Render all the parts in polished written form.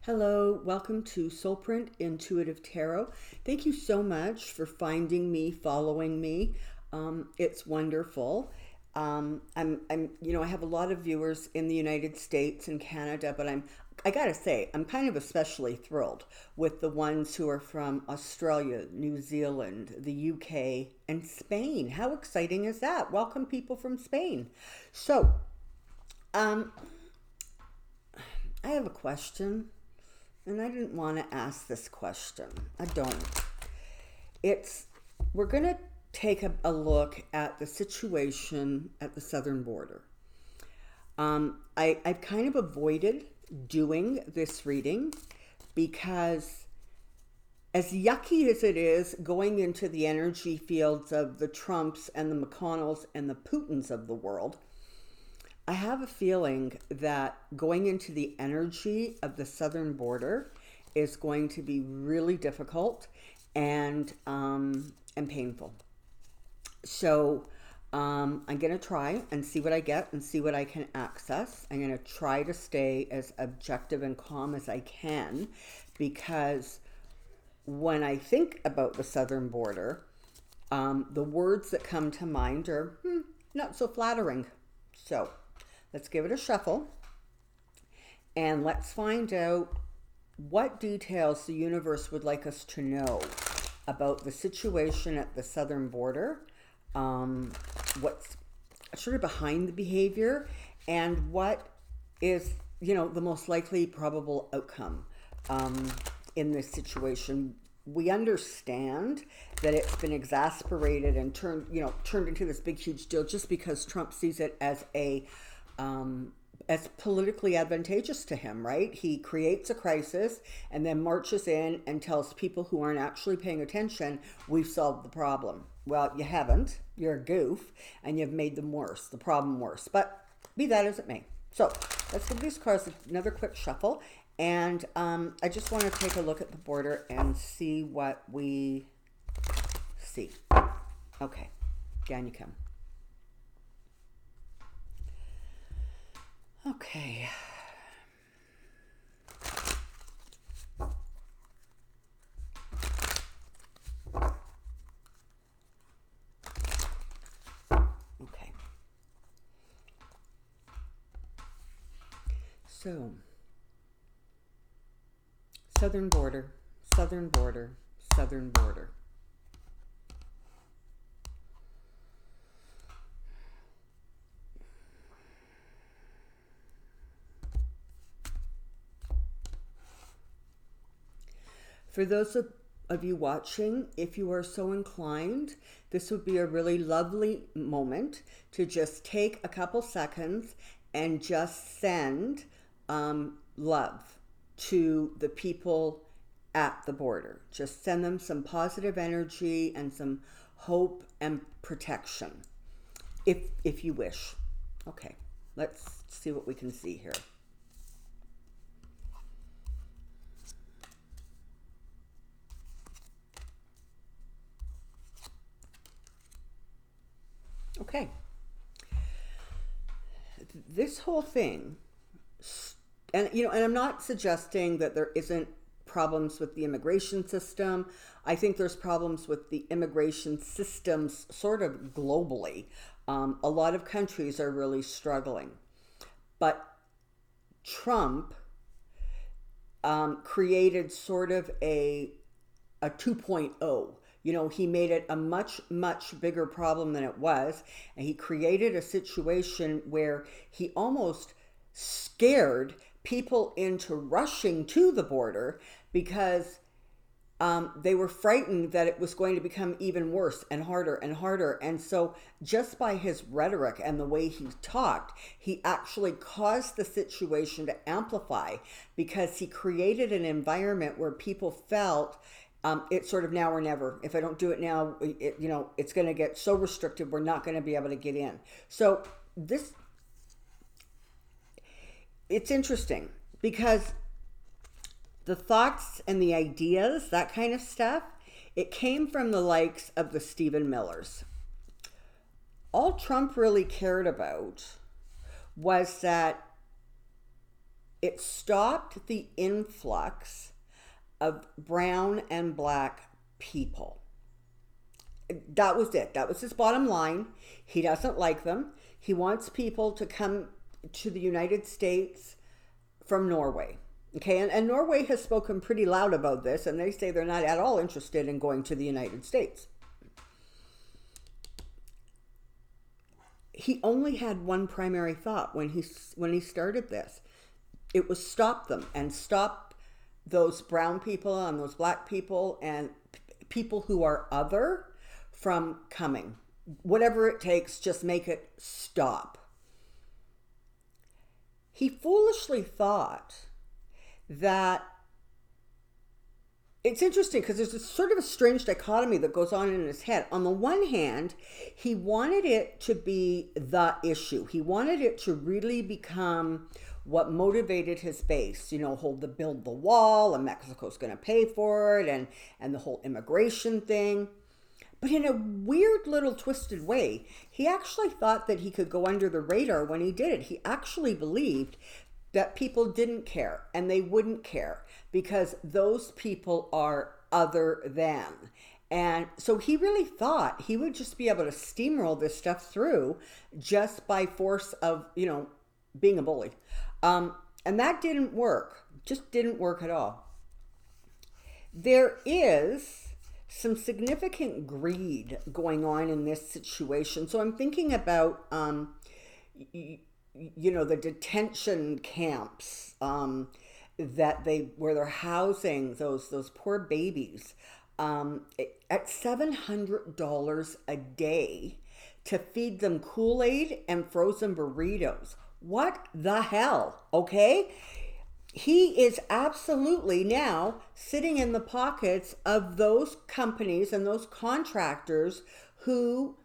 Hello, welcome to Soulprint Intuitive Tarot. Thank you so much for finding me, following me. It's wonderful. I have a lot of viewers in the United States and Canada, but I gotta say, I'm kind of especially thrilled with the ones who are from Australia, New Zealand, the UK, and Spain. How exciting is that? Welcome, people from Spain. So, um, I have a question. And I didn't want to ask this question. I don't. It's We're going to take a look at the situation at the southern border. I've kind of avoided doing this reading because, as yucky as it is going into the energy fields of the Trumps and the McConnells and the Putins of the world, I have a feeling that going into the energy of the southern border is going to be really difficult and painful. So I'm going to try and see what I get and see what I can access. I'm going to try to stay as objective and calm as I can, because when I think about the southern border, the words that come to mind are not so flattering. So let's give it a shuffle and let's find out what details the universe would like us to know about the situation at the southern border, what's sort of behind the behavior, and what is, the most likely probable outcome in this situation. We understand that it's been exasperated and turned into this big, huge deal just because Trump sees it as politically advantageous to him, right? He creates a crisis and then marches in and tells people who aren't actually paying attention, we've solved the problem. Well, you haven't. You're a goof, and you've made the problem worse. But be that as it may. So let's give these cards another quick shuffle. And I just want to take a look at the border and see what we see. Okay, down you come. Okay. Okay. So, southern border, southern border, southern border. For those of you watching, if you are so inclined, this would be a really lovely moment to just take a couple seconds and just send love to the people at the border. Just send them some positive energy and some hope and protection, if you wish. Okay, let's see what we can see here. Okay. This whole thing, and I'm not suggesting that there isn't problems with the immigration system. I think there's problems with the immigration systems sort of globally. A lot of countries are really struggling. But Trump created sort of a 2.0. He made it a much, much bigger problem than it was. And he created a situation where he almost scared people into rushing to the border because they were frightened that it was going to become even worse and harder and harder. And so just by his rhetoric and the way he talked, he actually caused the situation to amplify, because he created an environment where people felt it's sort of now or never. If I don't do it now, it's going to get so restricted, we're not going to be able to get in. So it's interesting because the thoughts and the ideas, that kind of stuff, it came from the likes of the Stephen Millers. All Trump really cared about was that it stopped the influx of brown and black people. That was it. That was his bottom line. He doesn't like them. He wants people to come to the United States from Norway. Okay, and Norway has spoken pretty loud about this, and they say they're not at all interested in going to the United States. He only had one primary thought when he started this. It was stop them and stop those brown people and those black people and people who are other from coming. Whatever it takes, just make it stop. He foolishly thought that it's interesting because there's a sort of a strange dichotomy that goes on in his head. On the one hand, he wanted it to be the issue. He wanted it to really become what motivated his base, build the wall, and Mexico's going to pay for it, and the whole immigration thing. But in a weird little twisted way, he actually thought that he could go under the radar when he did it. He actually believed that people didn't care and they wouldn't care because those people are other than. And so he really thought he would just be able to steamroll this stuff through just by force of, being a bully. And that didn't work. Just didn't work at all. There is some significant greed going on in this situation. So I'm thinking about, the detention camps where they're housing those poor babies at $700 a day to feed them Kool-Aid and frozen burritos. What the hell? Okay? He is absolutely now sitting in the pockets of those companies and those contractors who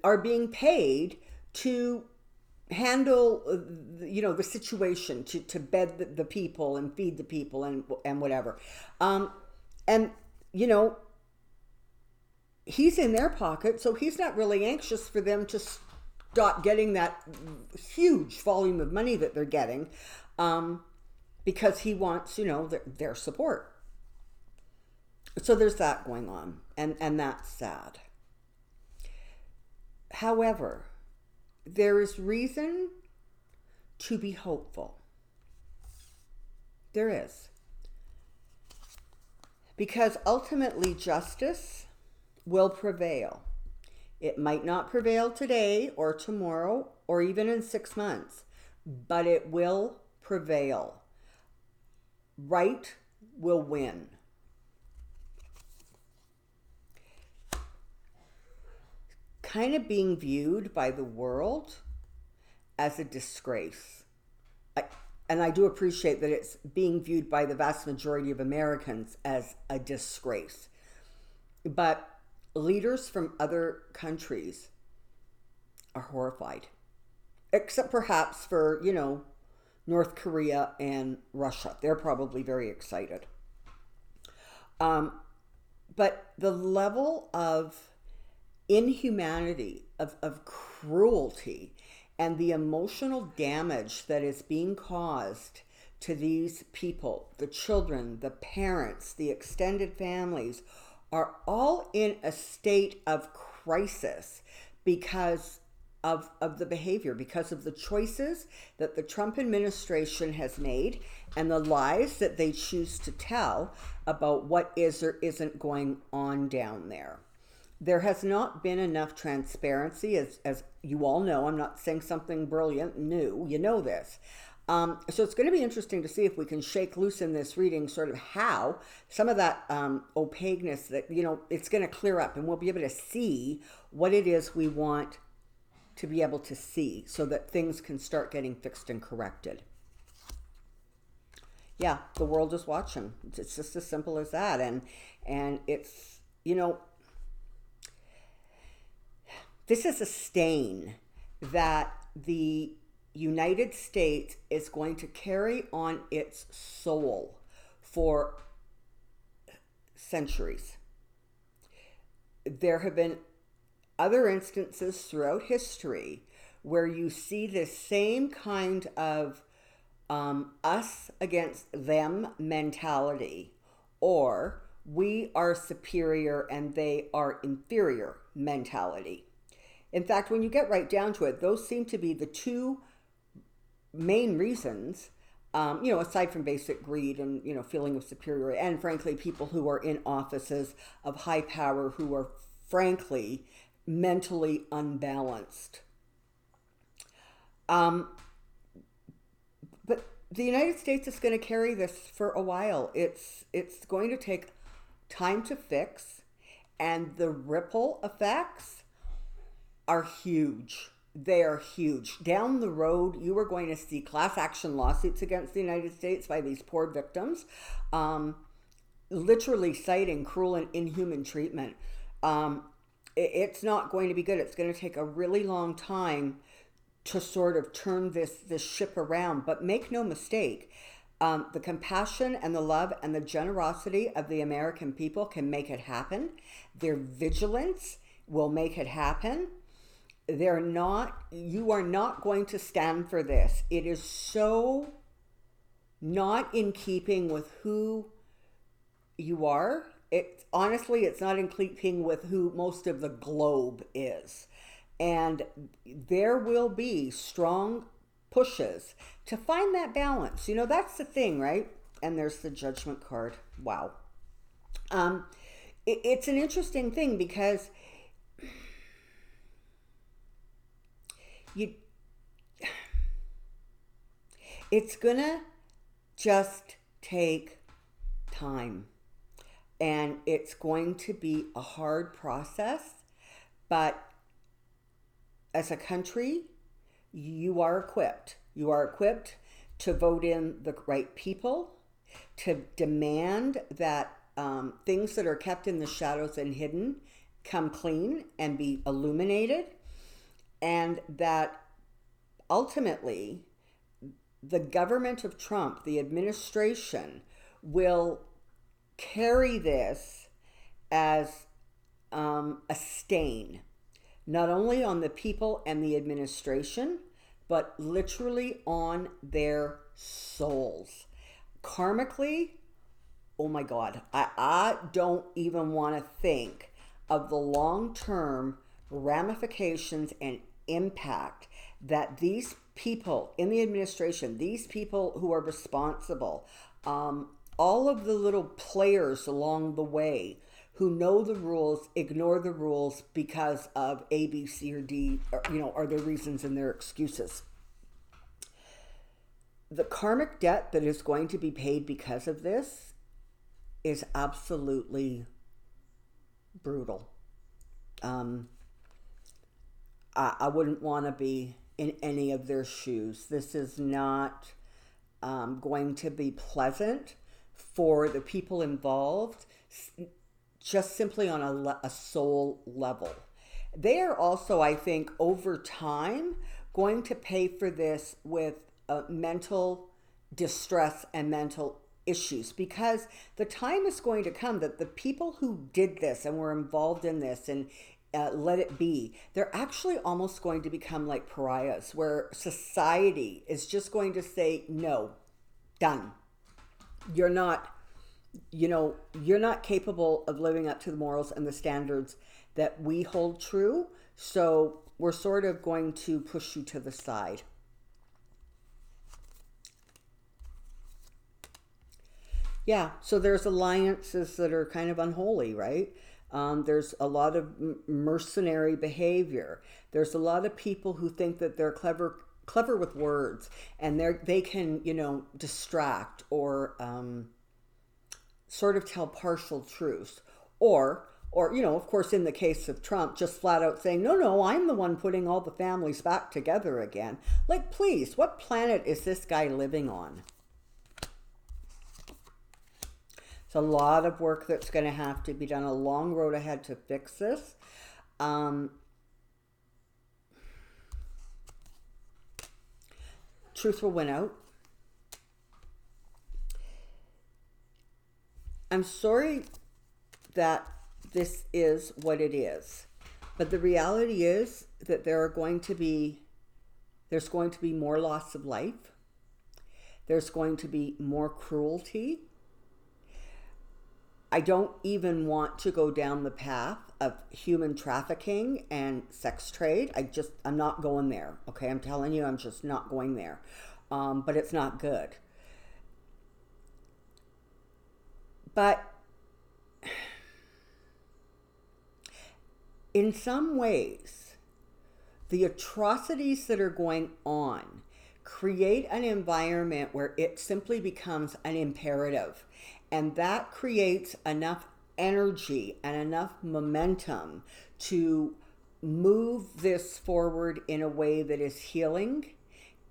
are being paid to handle, the situation, to bed the people and feed the people and whatever. He's in their pocket, so he's not really anxious for them to stop getting that huge volume of money that they're getting. Because he wants, their support. So there's that going on, and that's sad. However, there is reason to be hopeful. There is. Because ultimately justice will prevail. It might not prevail today or tomorrow or even in 6 months, but it will prevail. Right will win. Kind of being viewed by the world as a disgrace. And I do appreciate that it's being viewed by the vast majority of Americans as a disgrace. But leaders from other countries are horrified. Except perhaps for, North Korea and Russia. They're probably very excited. But the level of inhumanity, of cruelty, and the emotional damage that is being caused to these people, the children, the parents, the extended families, are all in a state of crisis because of the behavior, because of the choices that the Trump administration has made and the lies that they choose to tell about what is or isn't going on down there. There has not been enough transparency, as you all know. I'm not saying something brilliant, new. You know this. So it's going to be interesting to see if we can shake loose in this reading sort of how some of that opaqueness that, it's going to clear up and we'll be able to see what it is we want to be able to see so that things can start getting fixed and corrected. Yeah, the world is watching. It's just as simple as that. And it's, this is a stain that the United States is going to carry on its soul for centuries. There have been other instances throughout history where you see this same kind of us against them mentality, or we are superior and they are inferior mentality. In fact, when you get right down to it, those seem to be the two main reasons, aside from basic greed and, feeling of superiority, and frankly, people who are in offices of high power who are frankly mentally unbalanced. But the United States is going to carry this for a while. It's going to take time to fix, and the ripple effects are huge. They are huge. Down the road, you are going to see class action lawsuits against the United States by these poor victims, literally citing cruel and inhuman treatment. It's not going to be good. It's going to take a really long time to sort of turn this ship around. But make no mistake, the compassion and the love and the generosity of the American people can make it happen. Their vigilance will make it happen. You are not going to stand for this. It is so not in keeping with who you are. Honestly, it's not in keeping with who most of the globe is. And there will be strong pushes to find that balance. That's the thing, right? And there's the Judgment card. Wow. It's an interesting thing because it's gonna just take time, and it's going to be a hard process, but as a country, you are equipped to vote in the right people, to demand that things that are kept in the shadows and hidden come clean and be illuminated, and that ultimately the government of Trump, the administration, will carry this as a stain, not only on the people and the administration, but literally on their souls. Karmically, oh my God, I don't even want to think of the long-term ramifications and impact that these people in the administration, these people who are responsible, all of the little players along the way who know the rules, ignore the rules because of A, B, C, or D, are their reasons and their excuses. The karmic debt that is going to be paid because of this is absolutely brutal. I wouldn't want to be in any of their shoes. This is not going to be pleasant for the people involved, just simply on a soul level. They are also, I think, over time, going to pay for this with mental distress and mental issues, because the time is going to come that the people who did this and were involved in this and let it be, they're actually almost going to become like pariahs, where society is just going to say, no, done. You're not capable of living up to the morals and the standards that we hold true. So we're sort of going to push you to the side. Yeah, so there's alliances that are kind of unholy, right? There's a lot of mercenary behavior. There's a lot of people who think that they're clever with words, and they can, distract or sort of tell partial truths, or of course, in the case of Trump, just flat out saying, no, I'm the one putting all the families back together again. Like, please, what planet is this guy living on? It's a lot of work that's going to have to be done, a long road ahead to fix this. Truth will win out. I'm sorry that this is what it is, but the reality is that there's going to be more loss of life. There's going to be more cruelty. I don't even want to go down the path of human trafficking and sex trade. I'm not going there. Okay, I'm telling you, I'm just not going there. But it's not good. But in some ways, the atrocities that are going on create an environment where it simply becomes an imperative. And that creates enough energy and enough momentum to move this forward in a way that is healing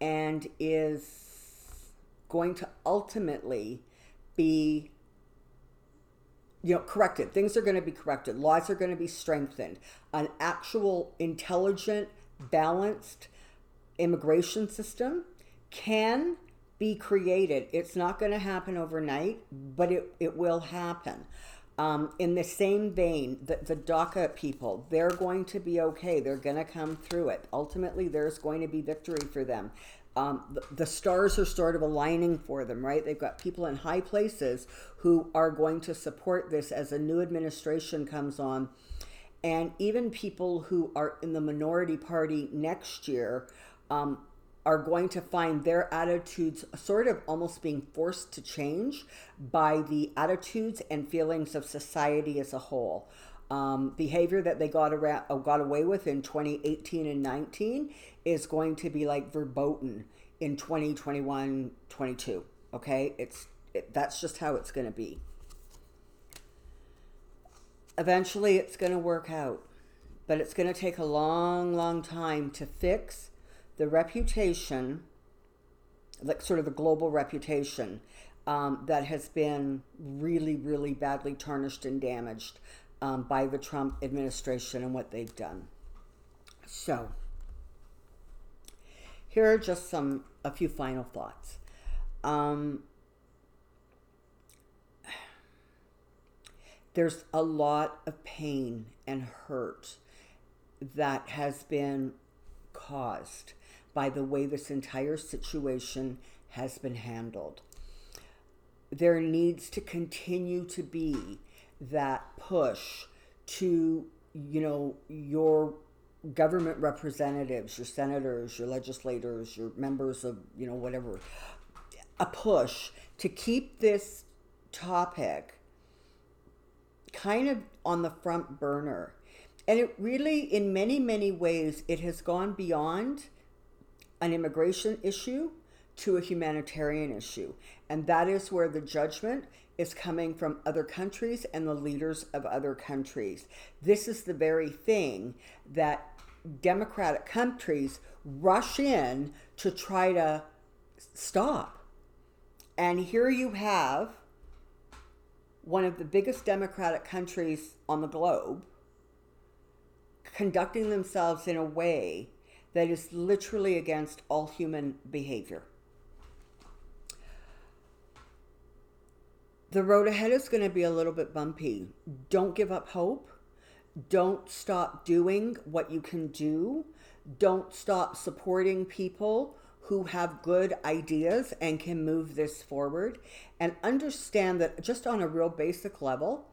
and is going to ultimately be, corrected. Things are going to be corrected. Laws are going to be strengthened. An actual intelligent, balanced immigration system can be created. It's not going to happen overnight, but it will happen. In the same vein, the DACA people, they're going to be okay. They're going to come through it. Ultimately, there's going to be victory for them. The stars are sort of aligning for them, right? They've got people in high places who are going to support this as a new administration comes on. And even people who are in the minority party next year are going to find their attitudes sort of almost being forced to change by the attitudes and feelings of society as a whole. Behavior that they got away with in 2018 and 19 is going to be like verboten in 2021, 22. Okay, that's just how it's going to be. Eventually, it's going to work out, but it's going to take a long, long time to fix the reputation, like sort of the global reputation that has been really, really badly tarnished and damaged by the Trump administration and what they've done. So, here are just a few final thoughts. There's a lot of pain and hurt that has been caused by the way this entire situation has been handled. There needs to continue to be that push to, your government representatives, your senators, your legislators, your members of, whatever, a push to keep this topic kind of on the front burner. And it really, in many, many ways, it has gone beyond an immigration issue to a humanitarian issue. And that is where the judgment is coming from other countries and the leaders of other countries. This is the very thing that democratic countries rush in to try to stop. And here you have one of the biggest democratic countries on the globe conducting themselves in a way that is literally against all human behavior. The road ahead is going to be a little bit bumpy. Don't give up hope. Don't stop doing what you can do. Don't stop supporting people who have good ideas and can move this forward. And understand that just on a real basic level,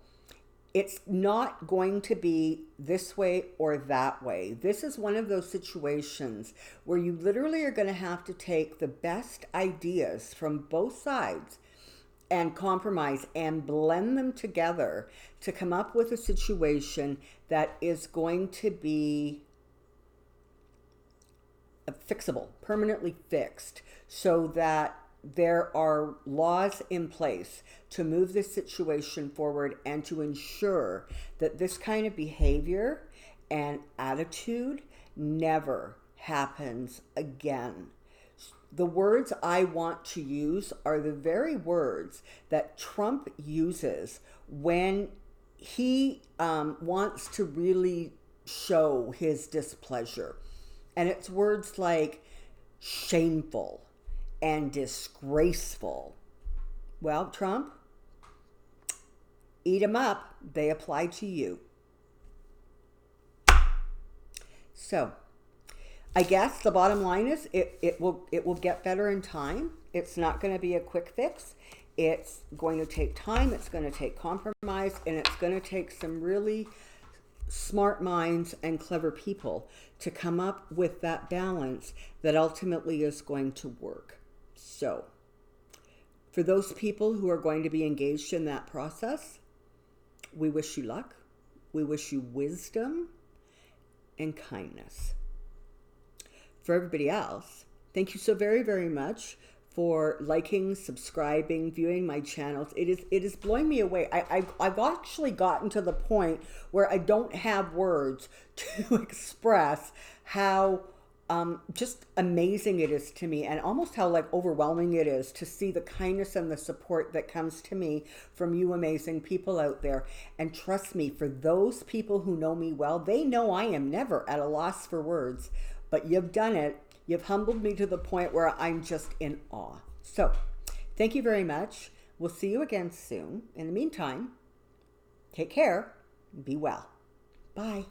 it's not going to be this way or that way. This is one of those situations where you literally are going to have to take the best ideas from both sides and compromise and blend them together to come up with a situation that is going to be fixable, permanently fixed, so that there are laws in place to move this situation forward and to ensure that this kind of behavior and attitude never happens again. The words I want to use are the very words that Trump uses when he wants to really show his displeasure. And it's words like shameful and disgraceful. Well, Trump, eat them up. They apply to you. So, I guess the bottom line is it will get better in time. It's not going to be a quick fix. It's going to take time. It's going to take compromise, and it's going to take some really smart minds and clever people to come up with that balance that ultimately is going to work. So, for those people who are going to be engaged in that process, we wish you luck. We wish you wisdom and kindness. For everybody else, thank you so very, very much for liking, subscribing, viewing my channels. It is blowing me away. I've actually gotten to the point where I don't have words to express how just amazing it is to me, and almost how like overwhelming it is to see the kindness and the support that comes to me from you amazing people out there. And trust me, for those people who know me well, they know I am never at a loss for words, but you've done it. You've humbled me to the point where I'm just in awe. So, thank you very much. We'll see you again soon. In the meantime, take care. Be well. Bye.